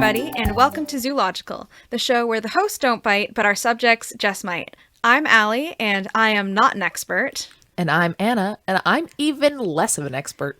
everybody, and welcome to Zoological, the show where the hosts don't bite, but our subjects just might. I'm Allie, and I am not an expert. And I'm Anna, and I'm even less of an expert.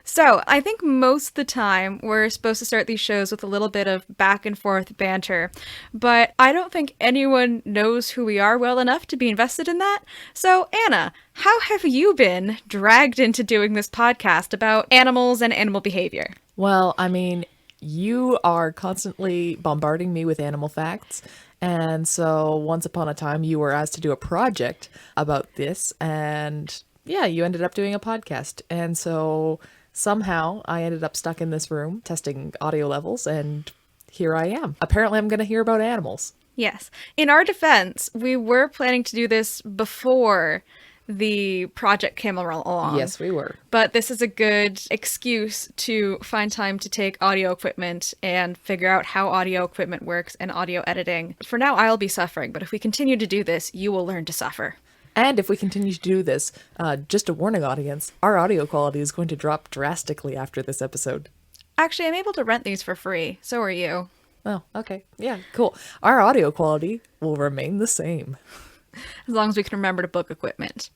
So, I think most of the time we're supposed to start these shows with a little bit of back and forth banter, but I don't think anyone knows who we are well enough to be invested in that. So, Anna, how have you been dragged into doing this podcast about animals and animal behavior? Well, I mean, you are constantly bombarding me with animal facts, and so once upon a time you were asked to do a project about this, and yeah, you ended up doing a podcast, and so somehow I ended up stuck in this room testing audio levels, and here I am. Apparently I'm going to hear about animals. Yes. In our defense, we were planning to do this before the project came along. Yes, we were. But this is a good excuse to find time to take audio equipment and figure out how audio equipment works and audio editing. For now, I'll be suffering, but if we continue to do this, you will learn to suffer. And if we continue to do this, just a warning, audience, our audio quality is going to drop drastically after this episode. Actually, I'm able to rent these for free. So are you. Oh, okay. Yeah, cool. Our audio quality will remain the same. As long as we can remember to book equipment.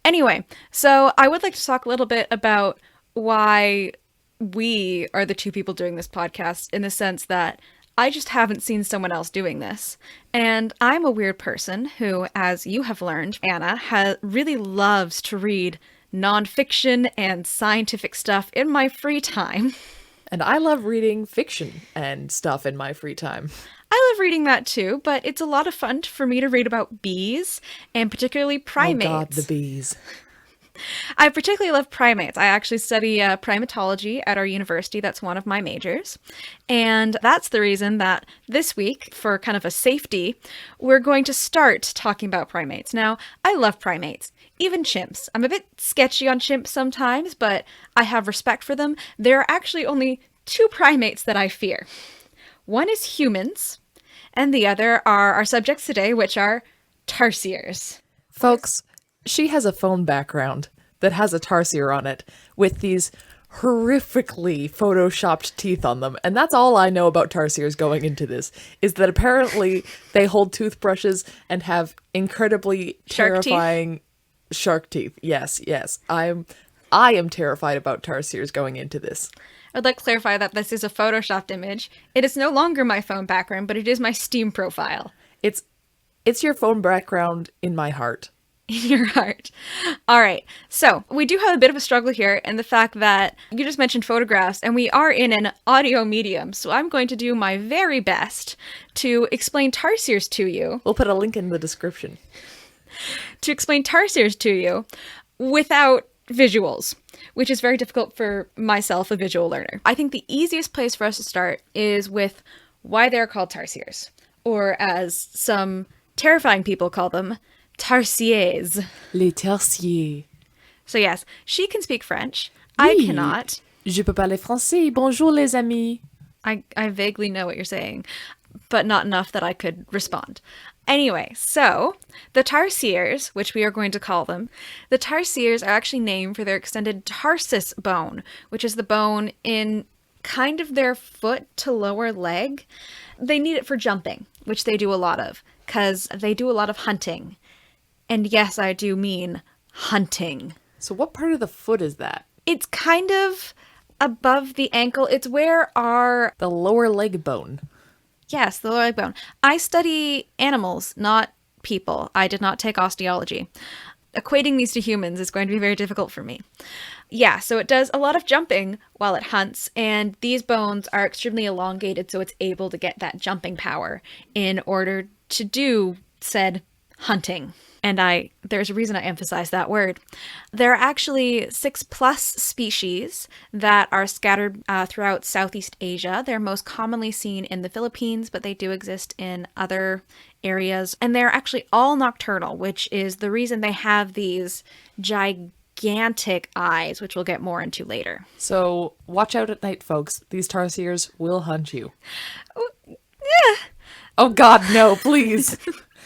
Anyway, so I would like to talk a little bit about why we are the two people doing this podcast, in the sense that I just haven't seen someone else doing this. And I'm a weird person who, as you have learned, Anna, really loves to read nonfiction and scientific stuff in my free time. And I love reading fiction and stuff in my free time. I love reading that too, but it's a lot of fun for me to read about bees, and particularly primates. Oh God, the bees. I particularly love primates. I actually study primatology at our university. That's one of my majors. And that's the reason that this week, for kind of a safety, we're going to start talking about primates. Now, I love primates, even chimps. I'm a bit sketchy on chimps sometimes, but I have respect for them. There are actually only two primates that I fear. One is humans, and the other are our subjects today, which are tarsiers. Folks, she has a phone background that has a tarsier on it with these horrifically photoshopped teeth on them. And that's all I know about tarsiers going into this, is that apparently they hold toothbrushes and have incredibly terrifying shark teeth. Yes. I am terrified about tarsiers going into this. I'd like to clarify that this is a photoshopped image. It is no longer my phone background, but it is my Steam profile. It's your phone background in my heart. In your heart. All right. So we do have a bit of a struggle here in the fact that you just mentioned photographs, and we are in an audio medium. So I'm going to do my very best to explain tarsiers to you. We'll put a link in the description. To explain tarsiers to you without visuals, which is very difficult for myself, a visual learner. I think the easiest place for us to start is with why they're called tarsiers, or as some terrifying people call them, tarsiers. Les tarsiers. So yes, she can speak French. Oui. I cannot. Je peux parler français. Bonjour les amis. I vaguely know what you're saying, but not enough that I could respond. Anyway, so the tarsiers, which we are going to call them, the tarsiers are actually named for their extended tarsus bone, which is the bone in kind of their foot to lower leg. They need it for jumping, which they do a lot of, because they do a lot of hunting. And yes, I do mean hunting. So what part of the foot is that? It's kind of above the ankle. It's where our... The lower leg bone. Yes, the lower leg bone. I study animals, not people. I did not take osteology. Equating these to humans is going to be very difficult for me. Yeah, so it does a lot of jumping while it hunts, and these bones are extremely elongated, so it's able to get that jumping power in order to do said hunting. And there's a reason I emphasize that word. There are actually 6+ species that are scattered throughout Southeast Asia. They're most commonly seen in the Philippines, but they do exist in other areas. And they're actually all nocturnal, which is the reason they have these gigantic eyes, which we'll get more into later. So watch out at night, folks. These tarsiers will hunt you. Yeah. Oh God, no, please.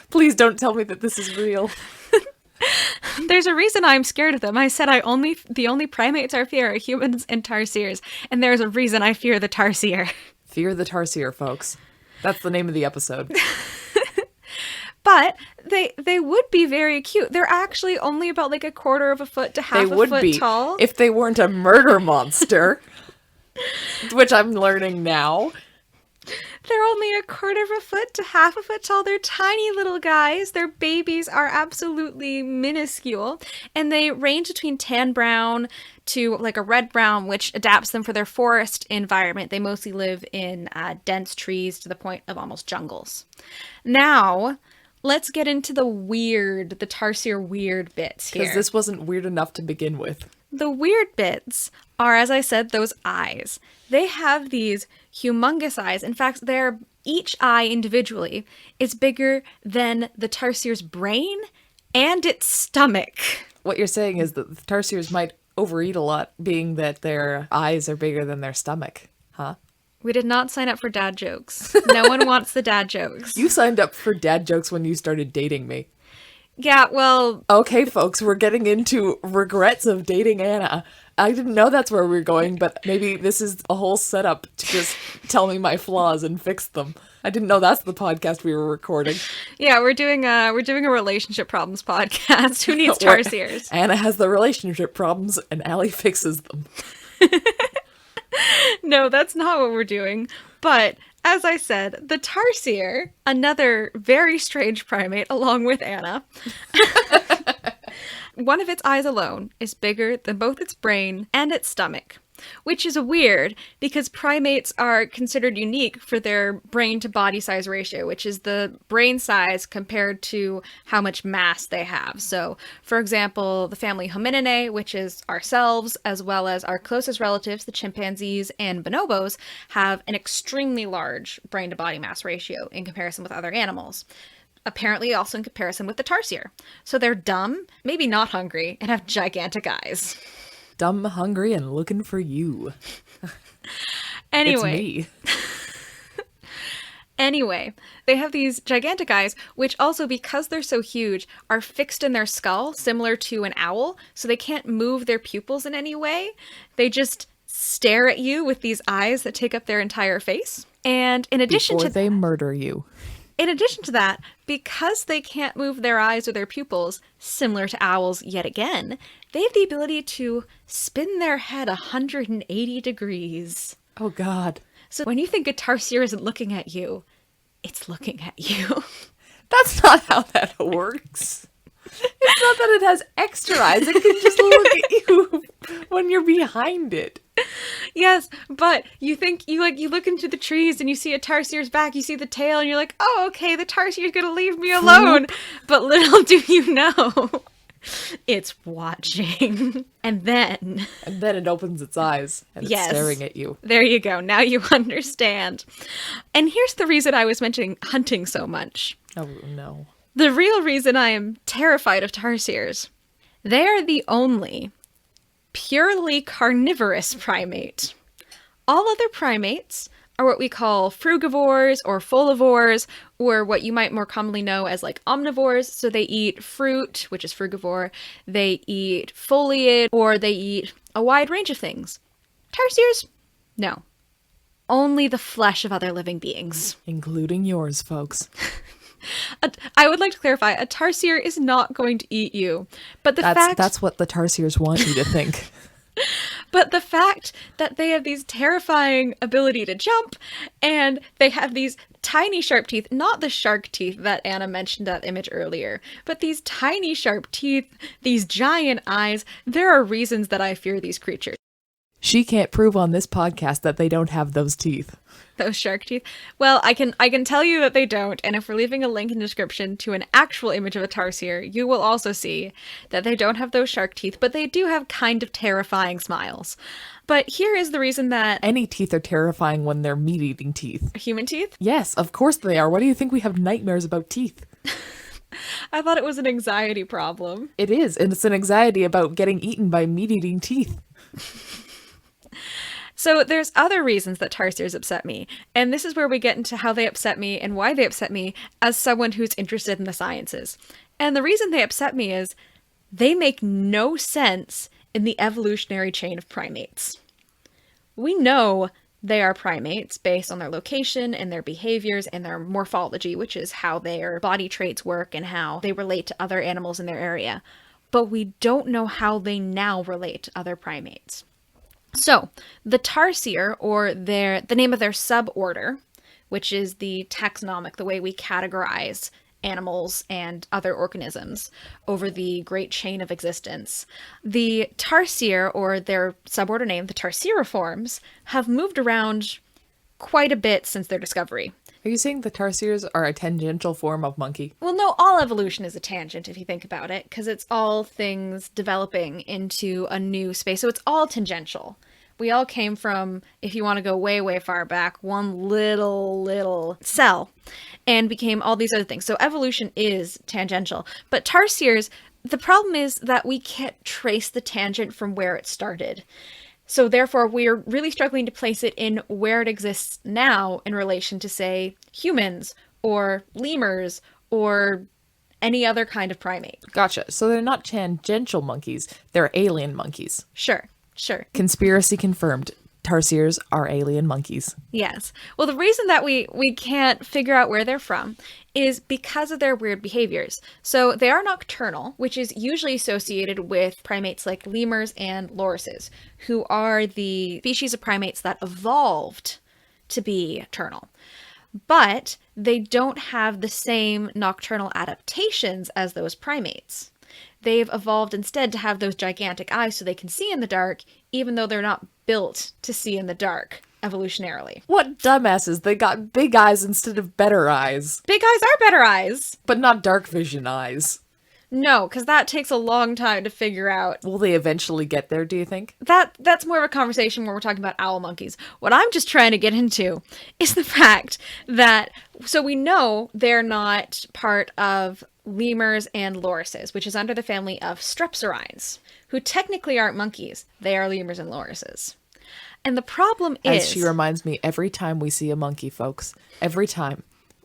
Please don't tell me that this is real. There's a reason I'm scared of them. I said the only primates I fear are humans and tarsiers, and there's a reason I fear the tarsier. Fear the Tarsier, folks. That's the name of the episode. But they would be very cute. They're actually only about like a quarter of a foot to half They a would foot be tall. if they weren't a murder monster, which I'm learning now. They're only a quarter of a foot to half a foot tall. They're tiny little guys. Their babies are absolutely minuscule. And they range between tan brown to like a red brown, which adapts them for their forest environment. They mostly live in dense trees to the point of almost jungles. Now, let's get into the Tarsier weird bits here. Because this wasn't weird enough to begin with. The weird bits are, as I said, those eyes. They have these humongous eyes. In fact, each eye individually is bigger than the Tarsier's brain and its stomach. What you're saying is that the Tarsiers might overeat a lot, being that their eyes are bigger than their stomach, huh? We did not sign up for dad jokes. No one wants the dad jokes. You signed up for dad jokes when you started dating me. Yeah, well... Okay, folks, we're getting into regrets of dating Anna. I didn't know that's where we were going, but maybe this is a whole setup to just tell me my flaws and fix them. I didn't know that's the podcast we were recording. Yeah, we're doing a relationship problems podcast. Who needs Tarsiers? Anna has the relationship problems and Allie fixes them. No, that's not what we're doing. But as I said, the Tarsier, another very strange primate along with Anna, one of its eyes alone is bigger than both its brain and its stomach, which is weird because primates are considered unique for their brain to body size ratio, which is the brain size compared to how much mass they have. So, for example, the family Homininae, which is ourselves, as well as our closest relatives, the chimpanzees and bonobos, have an extremely large brain to body mass ratio in comparison with other animals. Apparently also in comparison with the Tarsier. So they're dumb, maybe not hungry, and have gigantic eyes. Dumb, hungry, and looking for you. Anyway. It's me. Anyway, they have these gigantic eyes, which also, because they're so huge, are fixed in their skull, similar to an owl, so they can't move their pupils in any way. They just stare at you with these eyes that take up their entire face. And in addition Before they murder you. In addition to that, because they can't move their eyes or their pupils, similar to owls yet again, they have the ability to spin their head 180 degrees. Oh, God. So when you think a Tarsier isn't looking at you, it's looking at you. That's not how that works. It's not that it has extra eyes. It can just look at you when you're behind it. Yes, but you look into the trees and you see a Tarsier's back, you see the tail, and you're like, oh, okay, the Tarsier's gonna leave me alone. But little do you know, it's watching. And then it opens its eyes and it's staring at you. There you go. Now you understand. And here's the reason I was mentioning hunting so much. Oh, no. The real reason I am terrified of Tarsiers. They are the only purely carnivorous primate. All other primates are what we call frugivores or folivores, or what you might more commonly know as like omnivores. So they eat fruit, which is frugivore, they eat foliage, or they eat a wide range of things. Tarsiers? No. Only the flesh of other living beings. Including yours, folks. I would like to clarify, a Tarsier is not going to eat you. But that's what the Tarsiers want you to think. But the fact that they have these terrifying ability to jump, and they have these tiny sharp teeth, not the shark teeth that Anna mentioned that image earlier, but these tiny sharp teeth, these giant eyes, there are reasons that I fear these creatures. She can't prove on this podcast that they don't have those teeth. Those shark teeth? Well, I can tell you that they don't, and if we're leaving a link in the description to an actual image of a Tarsier, you will also see that they don't have those shark teeth, but they do have kind of terrifying smiles. But here is the reason that... Any teeth are terrifying when they're meat-eating teeth. Human teeth? Yes, of course they are. Why do you think we have nightmares about teeth? I thought it was an anxiety problem. It is, and it's an anxiety about getting eaten by meat-eating teeth. So there's other reasons that Tarsiers upset me, and this is where we get into how they upset me and why they upset me as someone who's interested in the sciences. And the reason they upset me is they make no sense in the evolutionary chain of primates. We know they are primates based on their location and their behaviors and their morphology, which is how their body traits work and how they relate to other animals in their area. But we don't know how they now relate to other primates. So, the Tarsier, or the name of their suborder, which is the taxonomic, the way we categorize animals and other organisms over the great chain of existence. The Tarsier, or their suborder name, the Tarsiriforms, have moved around quite a bit since their discovery. Are you saying the tarsiers are a tangential form of monkey? Well, no, all evolution is a tangent if you think about it, because it's all things developing into a new space. So it's all tangential. We all came from, if you want to go way, way far back, one little cell and became all these other things. So evolution is tangential. But tarsiers, the problem is that we can't trace the tangent from where it started. So therefore, we're really struggling to place it in where it exists now in relation to, say, humans or lemurs or any other kind of primate. Gotcha. So they're not tangential monkeys, they're alien monkeys. Sure. Conspiracy confirmed. Tarsiers are alien monkeys. Yes. Well, the reason that we can't figure out where they're from is because of their weird behaviors. So they are nocturnal, which is usually associated with primates like lemurs and lorises, who are the species of primates that evolved to be nocturnal. But they don't have the same nocturnal adaptations as those primates. They've evolved instead to have those gigantic eyes so they can see in the dark, even though they're not built to see in the dark evolutionarily. What dumbasses. They got big eyes instead of better eyes. Big eyes are better eyes. But not dark vision eyes. No, because that takes a long time to figure out. Will they eventually get there, do you think? That's more of a conversation when we're talking about owl monkeys. What I'm just trying to get into is the fact that, so we know they're not part of lemurs and lorises, which is under the family of strepsirrhines, who technically aren't monkeys. They are lemurs and lorises. And the problem is... As she reminds me every time we see a monkey, folks. Every time.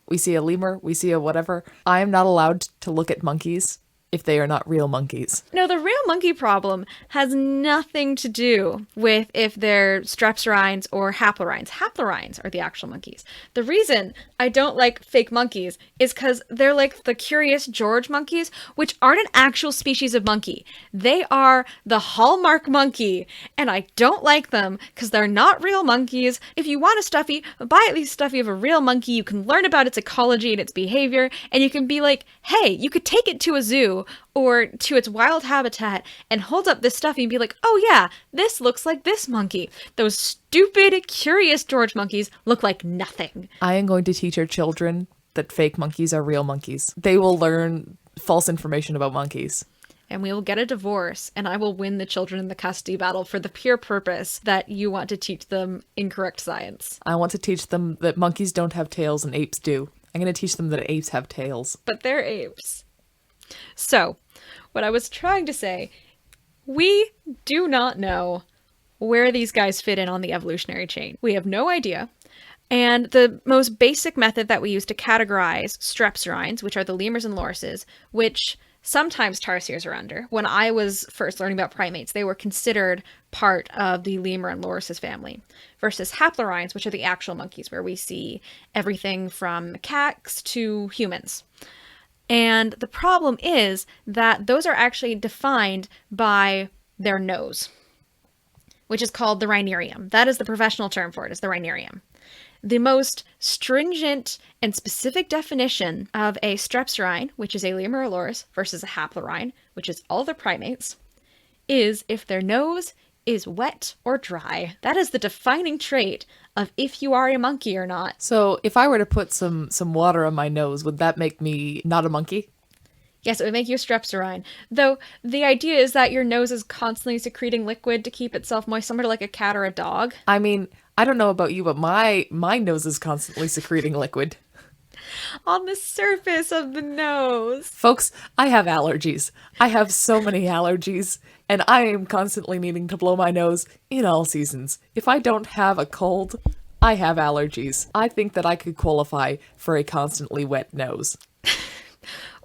We see a lemur, we see a whatever. I am not allowed to look at monkeys if they are not real monkeys. No, the real monkey problem has nothing to do with if they're strepsirrhines or haplorhines. Haplorhines are the actual monkeys. The reason I don't like fake monkeys is because they're like the Curious George monkeys, which aren't an actual species of monkey. They are the hallmark monkey, and I don't like them because they're not real monkeys. If you want a stuffy, buy at least a stuffy of a real monkey. You can learn about its ecology and its behavior, and you can be like, hey, you could take it to a zoo or to its wild habitat and hold up this stuffy and be like, oh yeah, this looks like this monkey. Those stupid, Curious George monkeys look like nothing. I am going to teach our children that fake monkeys are real monkeys. They will learn false information about monkeys. And we will get a divorce, and I will win the children in the custody battle for the pure purpose that you want to teach them incorrect science. I want to teach them that monkeys don't have tails and apes do. I'm going to teach them that apes have tails. But they're apes. So, what I was trying to say, we do not know where these guys fit in on the evolutionary chain. We have no idea. And the most basic method that we use to categorize strepsirrhines, which are the lemurs and lorises, which sometimes tarsiers are under. When I was first learning about primates, they were considered part of the lemur and lorises family, versus haplorhines, which are the actual monkeys, where we see everything from macaques to humans. And the problem is that those are actually defined by their nose, which is called the rhinarium. That is the professional term for it, is the rhinarium. The most stringent and specific definition of a strepsirrhine, which is a lemur or loris, versus a haplorhine, which is all the primates, is if their nose is wet or dry. That is the defining trait of if you are a monkey or not. So if I were to put some water on my nose, would that make me not a monkey? Yes, it would make you a strepsirrhine. Though the idea is that your nose is constantly secreting liquid to keep itself moist, similar to like a cat or a dog. I mean, I don't know about you, but my nose is constantly secreting liquid. On the surface of the nose. Folks, I have allergies. I have so many allergies, and I am constantly needing to blow my nose in all seasons. If I don't have a cold, I have allergies. I think that I could qualify for a constantly wet nose.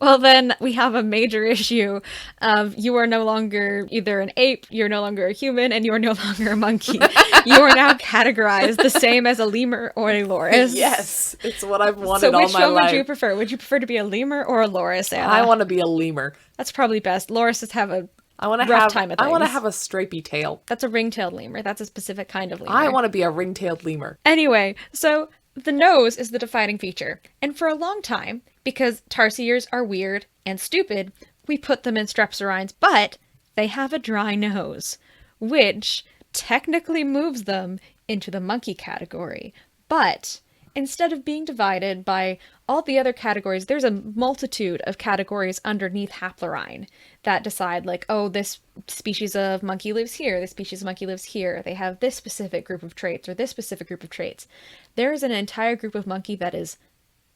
Well, then we have a major issue of you are no longer either an ape, you're no longer a human, and you are no longer a monkey. You are now categorized the same as a lemur or a loris. Yes, it's what I've wanted So all which my one life. would you prefer? Would you prefer to be a lemur or a loris, Anna? I want to be a lemur. That's probably best. Lorises have a I want to rough have. time of I want to things. have a stripy tail. That's a ring-tailed lemur. That's a specific kind of lemur. I want to be a ring-tailed lemur. Anyway, so the nose is the defining feature. And for a long time, because tarsiers are weird and stupid, we put them in strepsirrhines, but they have a dry nose, which technically moves them into the monkey category. But instead of being divided by all the other categories, there's a multitude of categories underneath haplorhine that decide, like, oh, this species of monkey lives here, this species of monkey lives here, they have this specific group of traits or this specific group of traits. There is an entire group of monkey that is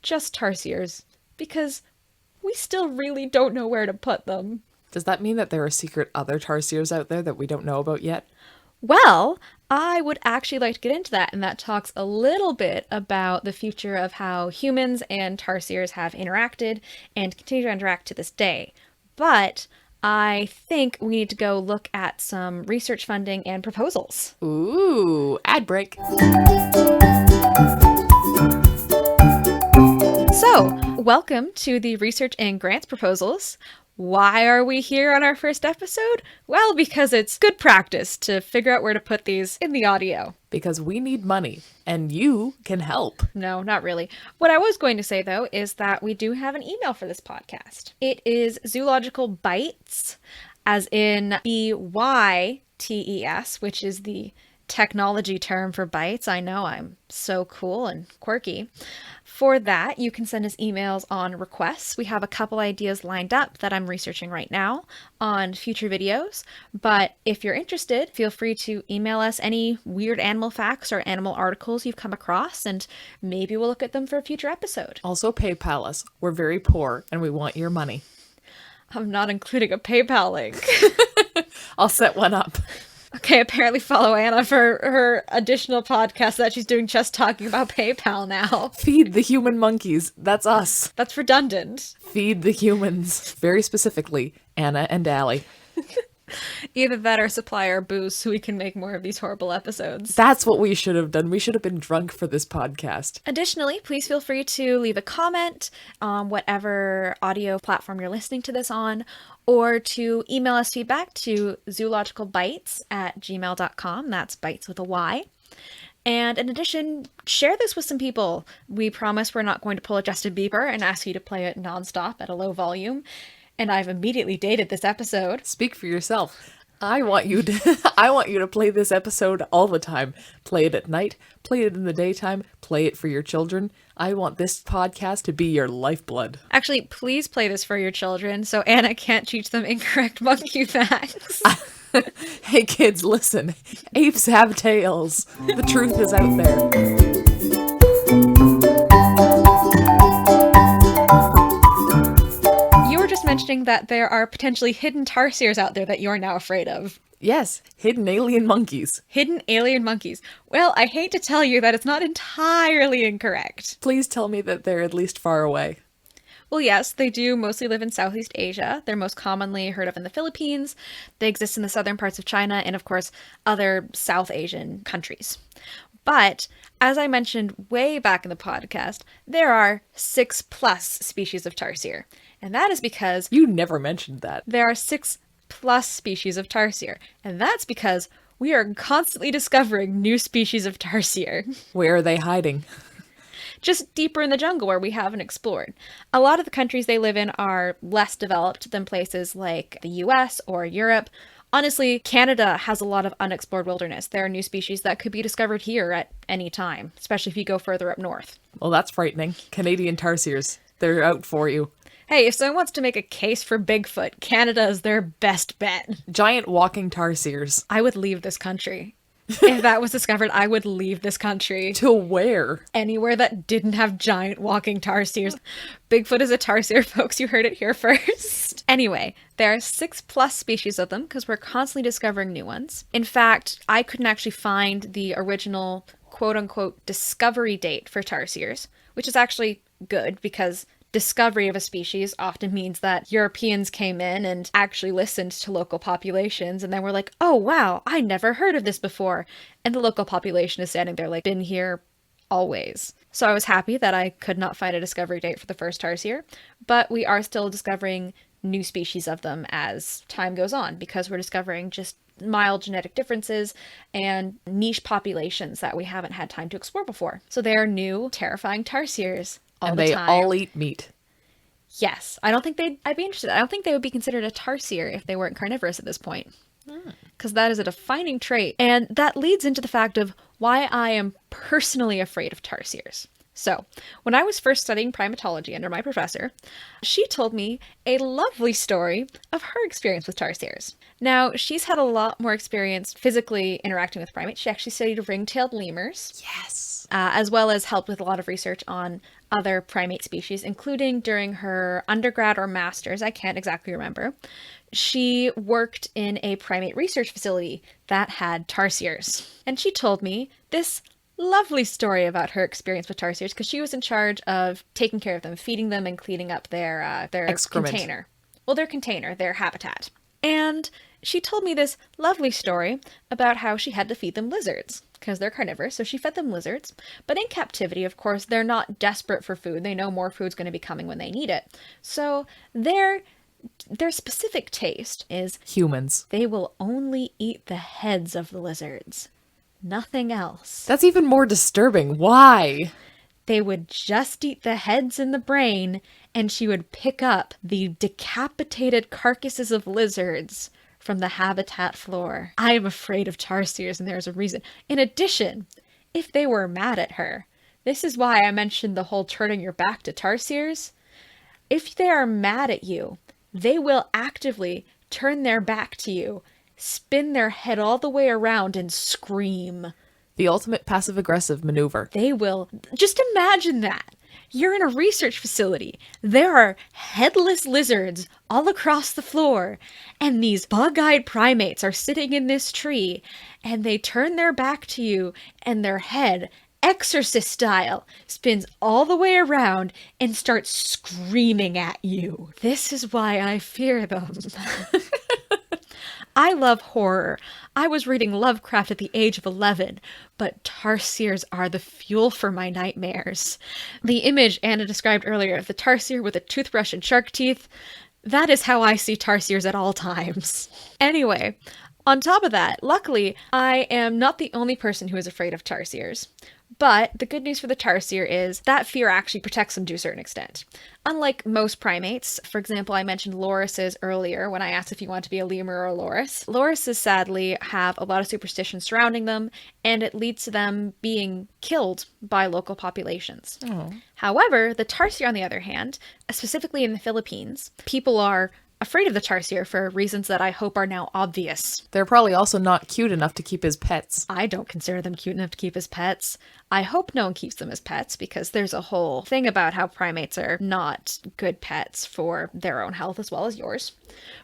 just tarsiers, because we still really don't know where to put them. Does that mean that there are secret other tarsiers out there that we don't know about yet? Well, I would actually like to get into that, and that talks a little bit about the future of how humans and tarsiers have interacted and continue to interact to this day. But I think we need to go look at some research funding and proposals. Ooh, ad break. So, welcome to the research and grants proposals. Why are we here on our first episode? Well, because it's good practice to figure out where to put these in the audio. Because we need money, and you can help. No, not really. What I was going to say, though, is that we do have an email for this podcast. It is Zoological Bites, as in BYTES, which is the technology term for bites. I know, I'm so cool and quirky. For that, you can send us emails on requests. We have a couple ideas lined up that I'm researching right now on future videos. But if you're interested, feel free to email us any weird animal facts or animal articles you've come across, and maybe we'll look at them for a future episode. Also, PayPal us. We're very poor, and we want your money. I'm not including a PayPal link. I'll set one up. Okay, apparently follow Anna for her additional podcast that she's doing just talking about PayPal now. Feed the human monkeys. That's us. That's redundant. Feed the humans. Very specifically, Anna and Allie. Either that or supply our booze so we can make more of these horrible episodes. That's what we should have done. We should have been drunk for this podcast. Additionally, please feel free to leave a comment on whatever audio platform you're listening to this on, or to email us feedback to zoologicalbites@gmail.com. That's bites with a Y. And in addition, share this with some people. We promise we're not going to pull a Justin Bieber and ask you to play it nonstop at a low volume. And I've immediately dated this episode. Speak for yourself. I want you to play this episode all the time. Play it at night, play it in the daytime, play it for your children. I want this podcast to be your lifeblood. Actually, please play this for your children so Anna can't teach them incorrect monkey facts. Hey kids, listen. Apes have tails. The truth is out there. Mentioning that there are potentially hidden tarsiers out there that you're now afraid of. Yes, hidden alien monkeys. Hidden alien monkeys. Well, I hate to tell you that it's not entirely incorrect. Please tell me that they're at least far away. Well, yes, they do mostly live in Southeast Asia. They're most commonly heard of in the Philippines. They exist in the southern parts of China and, of course, other South Asian countries. But, as I mentioned way back in the podcast, there are 6+ species of tarsier. And that is because... You never mentioned that. There are 6+ species of tarsier. And that's because we are constantly discovering new species of tarsier. Where are they hiding? Just deeper in the jungle where we haven't explored. A lot of the countries they live in are less developed than places like the US or Europe. Honestly, Canada has a lot of unexplored wilderness. There are new species that could be discovered here at any time, especially if you go further up north. Well, that's frightening. Canadian tarsiers. They're out for you. Hey, if someone wants to make a case for Bigfoot, Canada is their best bet. Giant walking tarsiers. I would leave this country. If that was discovered, I would leave this country. To where? Anywhere that didn't have giant walking tarsiers. Bigfoot is a tarsier, folks. You heard it here first. Anyway, there are 6+ species of them because we're constantly discovering new ones. In fact, I couldn't actually find the original quote-unquote discovery date for tarsiers, which is actually good because discovery of a species often means that Europeans came in and actually listened to local populations and then were like, oh wow, I never heard of this before. And the local population is standing there like, been here always. So I was happy that I could not find a discovery date for the first tarsier, but we are still discovering new species of them as time goes on because we're discovering just mild genetic differences and niche populations that we haven't had time to explore before. So they are new, terrifying tarsiers all And the they time. all eat meat. Yes. I don't think I'd be interested. I don't think they would be considered a tarsier if they weren't carnivorous at this point. Because that is a defining trait. And that leads into the fact of why I am personally afraid of tarsiers. So, when I was first studying primatology under my professor, she told me a lovely story of her experience with tarsiers. Now, she's had a lot more experience physically interacting with primates. She actually studied ring-tailed lemurs. Yes. As well as helped with a lot of research on other primate species, including during her undergrad or master's, I can't exactly remember. She worked in a primate research facility that had tarsiers. And she told me this lovely story about her experience with tarsiers because she was in charge of taking care of them, feeding them, and cleaning up their Excrement. container. Well, their container, their habitat. And she told me this lovely story about how she had to feed them lizards because they're carnivorous, so she fed them lizards. But in captivity, of course, they're not desperate for food. They know more food's going to be coming when they need it. So their specific taste is Humans. they will only eat the heads of the lizards. Nothing else. That's even more disturbing. Why? They would just eat the heads and the brain, and she would pick up the decapitated carcasses of lizards from the habitat floor. I am afraid of tarsiers, and there's a reason. In addition, if they were mad at her, this is why I mentioned the whole turning your back to tarsiers. If they are mad at you, they will actively turn their back to you, spin their head all the way around, and scream. The ultimate passive-aggressive maneuver. They will. Just imagine that. You're in a research facility. There are headless lizards all across the floor, and these bug-eyed primates are sitting in this tree, and they turn their back to you, and their head, exorcist style, spins all the way around and starts screaming at you. This is why I fear them. I love horror. I was reading Lovecraft at the age of 11, but tarsiers are the fuel for my nightmares. The image Anna described earlier of the tarsier with a toothbrush and shark teeth, that is how I see tarsiers at all times. Anyway, on top of that, luckily, I am not the only person who is afraid of tarsiers. But the good news for the tarsier is that fear actually protects them to a certain extent. Unlike most primates, for example, I mentioned lorises earlier when I asked if you want to be a lemur or a loris. Lorises sadly have a lot of superstition surrounding them, and it leads to them being killed by local populations. Oh. However, the tarsier, on the other hand, specifically in the Philippines, people are afraid of the tarsier for reasons that I hope are now obvious. They're probably also not cute enough to keep as pets. I don't consider them cute enough to keep as pets. I hope no one keeps them as pets because there's a whole thing about how primates are not good pets for their own health as well as yours.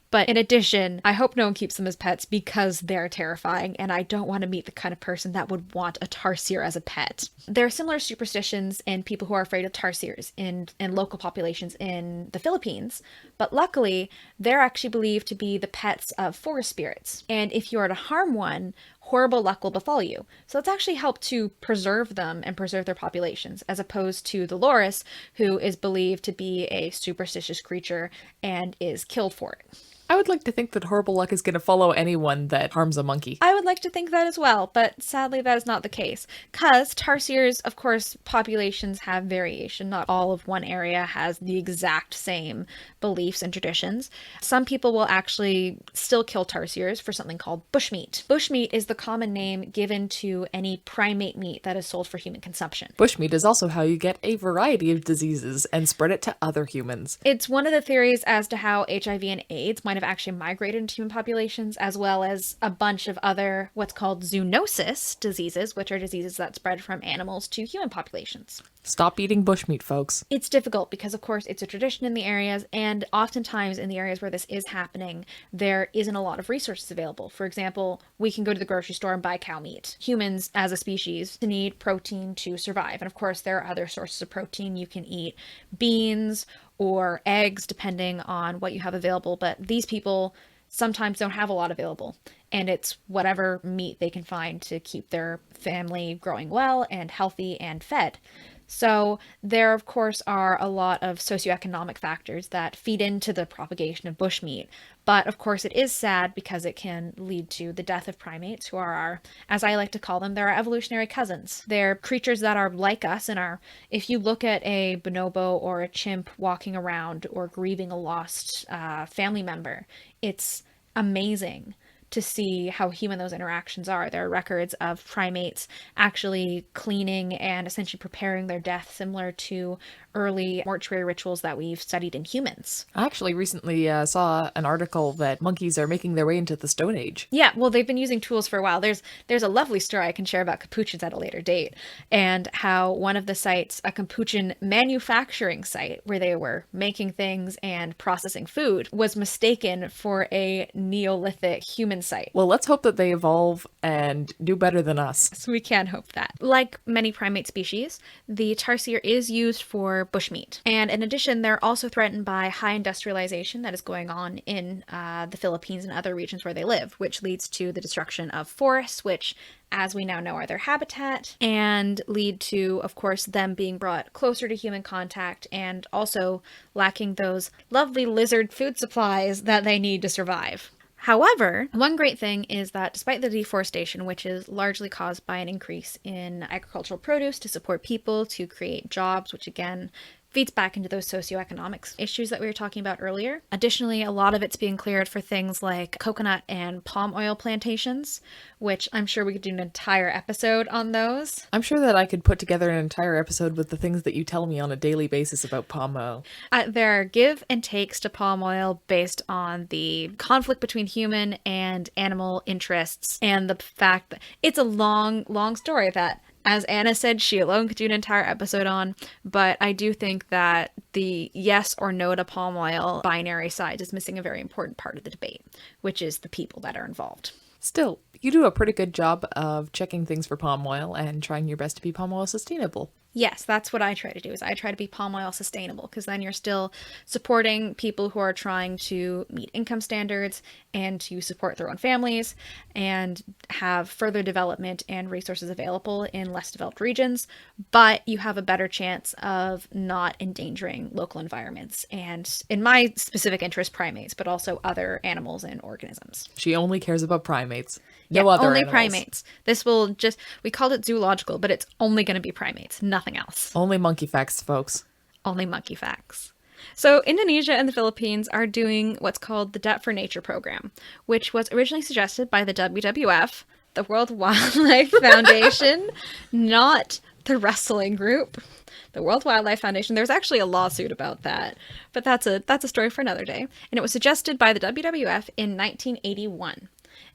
But in addition, I hope no one keeps them as pets because they're terrifying and I don't want to meet the kind of person that would want a tarsier as a pet. There are similar superstitions in people who are afraid of tarsiers in local populations in the Philippines, but luckily they're actually believed to be the pets of forest spirits. And if you are to harm one, horrible luck will befall you. So it's actually helped to preserve them and preserve their populations, as opposed to the loris, who is believed to be a superstitious creature and is killed for it. I would like to think that horrible luck is going to follow anyone that harms a monkey. I would like to think that as well, but sadly that is not the case. Because tarsiers, of course, populations have variation. Not all of one area has the exact same beliefs and traditions. Some people will actually still kill tarsiers for something called bushmeat. Bushmeat is the common name given to any primate meat that is sold for human consumption. Bushmeat is also how you get a variety of diseases and spread it to other humans. It's one of the theories as to how HIV and AIDS might have actually migrated into human populations, as well as a bunch of other what's called zoonosis diseases, which are diseases that spread from animals to human populations. Stop eating bushmeat, folks. It's difficult because, of course, it's a tradition in the areas, and oftentimes in the areas where this is happening, there isn't a lot of resources available. For example, we can go to the grocery store and buy cow meat. Humans, as a species, need protein to survive. And of course, there are other sources of protein. You can eat beans or eggs, depending on what you have available. But these people sometimes don't have a lot available. And it's whatever meat they can find to keep their family growing well and healthy and fed. So there, of course, are a lot of socioeconomic factors that feed into the propagation of bushmeat. But of course, it is sad because it can lead to the death of primates, who are our, as I like to call them, they're our evolutionary cousins. They're creatures that are like us and are, if you look at a bonobo or a chimp walking around or grieving a lost family member, it's amazing to see how human those interactions are. There are records of primates actually cleaning and essentially preparing their death, similar to early mortuary rituals that we've studied in humans. I actually recently saw an article that monkeys are making their way into the Stone Age. Yeah, well, they've been using tools for a while. There's a lovely story I can share about capuchins at a later date, and how one of the sites, a capuchin manufacturing site where they were making things and processing food, was mistaken for a Neolithic human site. Well, let's hope that they evolve and do better than us. So we can hope that. Like many primate species, the tarsier is used for bushmeat. And in addition, they're also threatened by high industrialization that is going on in the Philippines and other regions where they live, which leads to the destruction of forests, which, as we now know, are their habitat, and lead to, of course, them being brought closer to human contact and also lacking those lovely lizard food supplies that they need to survive. However, one great thing is that despite the deforestation, which is largely caused by an increase in agricultural produce to support people, to create jobs, which again feeds back into those socioeconomic issues that we were talking about earlier. Additionally, a lot of it's being cleared for things like coconut and palm oil plantations, which I'm sure we could do an entire episode on those. I'm sure that I could put together an entire episode with the things that you tell me on a daily basis about palm oil. There are give and takes to palm oil based on the conflict between human and animal interests, and the fact that it's a long, long story that, as Anna said, she alone could do an entire episode on, but I do think that the yes or no to palm oil binary side is missing a very important part of the debate, which is the people that are involved. Still, you do a pretty good job of checking things for palm oil and trying your best to be palm oil sustainable. Yes, that's what I try to do, is I try to be palm oil sustainable, because then you're still supporting people who are trying to meet income standards and to support their own families and have further development and resources available in less developed regions, but you have a better chance of not endangering local environments and, in my specific interest, primates, but also other animals and organisms. She only cares about primates. No other only animals. Primates. This will just, we called it zoological, but it's only going to be primates, nothing else. Only monkey facts, folks. Only monkey facts. So Indonesia and the Philippines are doing what's called the Debt for Nature program, which was originally suggested by the WWF, the World Wildlife Foundation, not the wrestling group, the World Wildlife Foundation. There's actually a lawsuit about that, but that's a story for another day. And it was suggested by the WWF in 1981.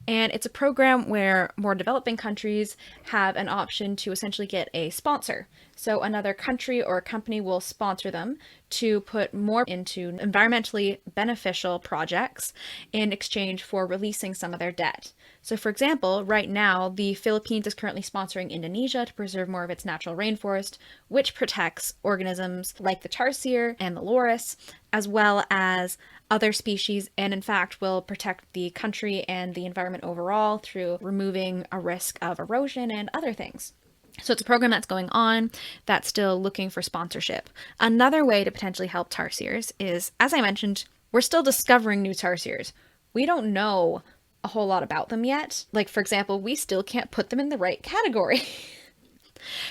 And it's a program where more developing countries have an option to essentially get a sponsor. So another country or a company will sponsor them to put more into environmentally beneficial projects in exchange for releasing some of their debt. So for example, right now, the Philippines is currently sponsoring Indonesia to preserve more of its natural rainforest, which protects organisms like the tarsier and the loris, as well as other species, and in fact will protect the country and the environment overall through removing a risk of erosion and other things. So it's a program that's going on that's still looking for sponsorship. Another way to potentially help tarsiers is, as I mentioned, we're still discovering new tarsiers. We don't know a whole lot about them yet. Like, for example, we still can't put them in the right category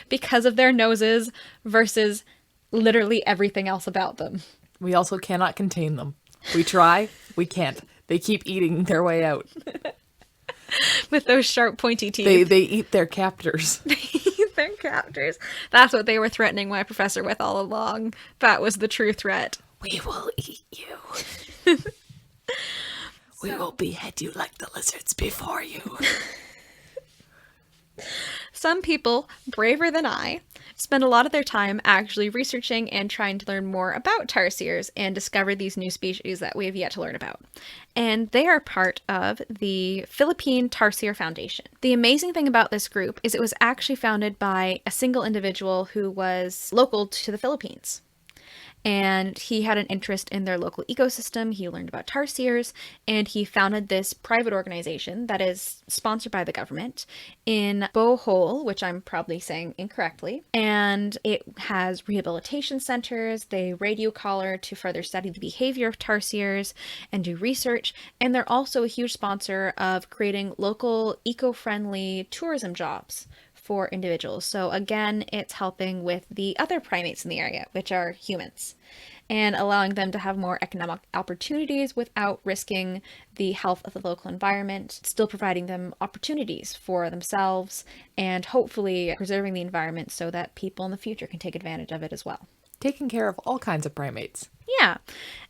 because of their noses versus literally everything else about them. We also cannot contain them. We try, we can't. They keep eating their way out. With those sharp, pointy teeth. They eat their captors. They eat their captors. That's what they were threatening my professor with all along. That was the true threat. We will eat you. We will behead you like the lizards before you. Some people, braver than I, spend a lot of their time actually researching and trying to learn more about tarsiers and discover these new species that we have yet to learn about. And they are part of the Philippine Tarsier Foundation. The amazing thing about this group is it was actually founded by a single individual who was local to the Philippines. And he had an interest in their local ecosystem. He learned about tarsiers, and he founded this private organization that is sponsored by the government in Bohol, which I'm probably saying incorrectly. And it has rehabilitation centers. They radio collar to further study the behavior of tarsiers and do research. And they're also a huge sponsor of creating local eco-friendly tourism jobs for individuals. So again, it's helping with the other primates in the area, which are humans, and allowing them to have more economic opportunities without risking the health of the local environment, still providing them opportunities for themselves, and hopefully preserving the environment so that people in the future can take advantage of it as well. Taking care of all kinds of primates. Yeah,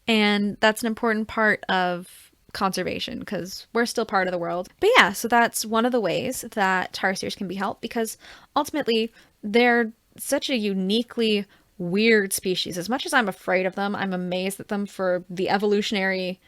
and that's an important part of conservation because we're still part of the world. But yeah, so that's one of the ways that tarsiers can be helped, because ultimately they're such a uniquely weird species. As much as I'm afraid of them, I'm amazed at them for the evolutionary,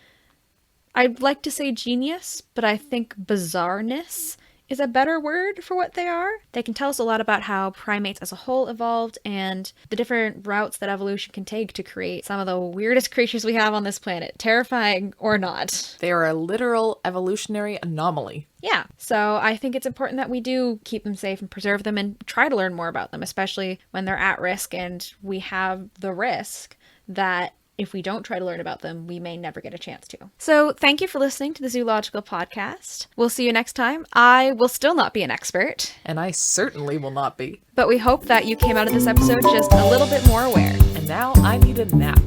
I'd like to say genius, but I think bizarreness is a better word for what they are. They can tell us a lot about how primates as a whole evolved and the different routes that evolution can take to create some of the weirdest creatures we have on this planet, terrifying or not. They are a literal evolutionary anomaly. Yeah, so I think it's important that we do keep them safe and preserve them and try to learn more about them, especially when they're at risk and we have the risk that if we don't try to learn about them, we may never get a chance to. So thank you for listening to the Zoological podcast. We'll see you next time. I will still not be an expert. And I certainly will not be. But we hope that you came out of this episode just a little bit more aware. And now I need a nap.